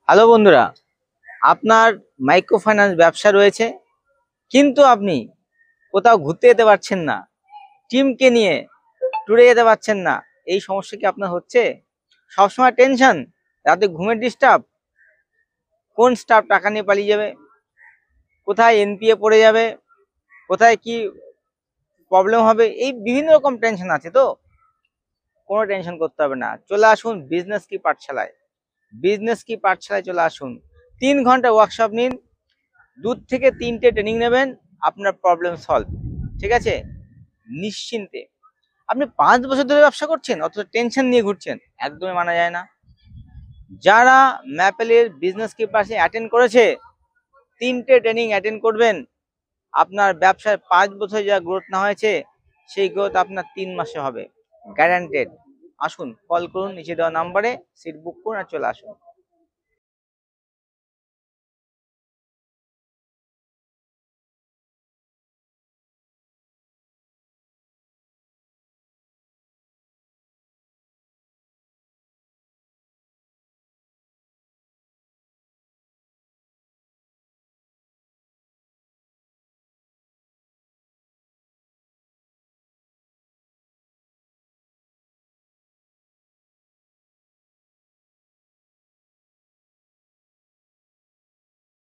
Hello বন্ধুরা, আপনার micro finance ব্যবসা রয়েছে, কিন্তু আপনি কোথাও ঘুরতে যেতে পারছেন না, টিমকে নিয়ে ট্যুরে যেতে পারছেন না। এই সমস্যা কি আপনার হচ্ছে? সবসময় টেনশন, রাতে ঘুমের ডিস্টার্ব, কোন স্টাফ টাকা নিয়ে পালিয়ে যাবে, কোথায় এনপিএ পড়ে যাবে, কোথায় কি প্রবলেম হবে, এই বিভিন্ন রকম টেনশন আছে। তো কোনো টেনশন করতে হবে না, চলে আসুন বিজনেস কি পাঠশালায়। বিজনেস কি পাঠশালায় চলে আসুন। 3 ঘন্টা ওয়ার্কশপ নিন, 2 থেকে 3টে ট্রেনিং নেবেন, আপনার প্রবলেম সলভ। ঠিক আছে, নিশ্চিন্তে। আপনি 5 বছর ধরে ব্যবসা করছেন অথচ টেনশন নিয়ে ঘুরছেন, একদমই মানা যায় না। যারা ম্যাপেলের বিজনেস কিপার্সে অ্যাটেন্ড করেছে, 3টে ট্রেনিং অ্যাটেন্ড করবেন, আপনার ব্যবসায় 5 বছর যা গ্রোথ না হয়েছে সেই গ্রোথ আপনার 3 মাসে হবে, গ্যারান্টেড। আসুন, কল করুন নিচে দেওয়া নাম্বারে, সিট বুক করুন আর চলে আসুন।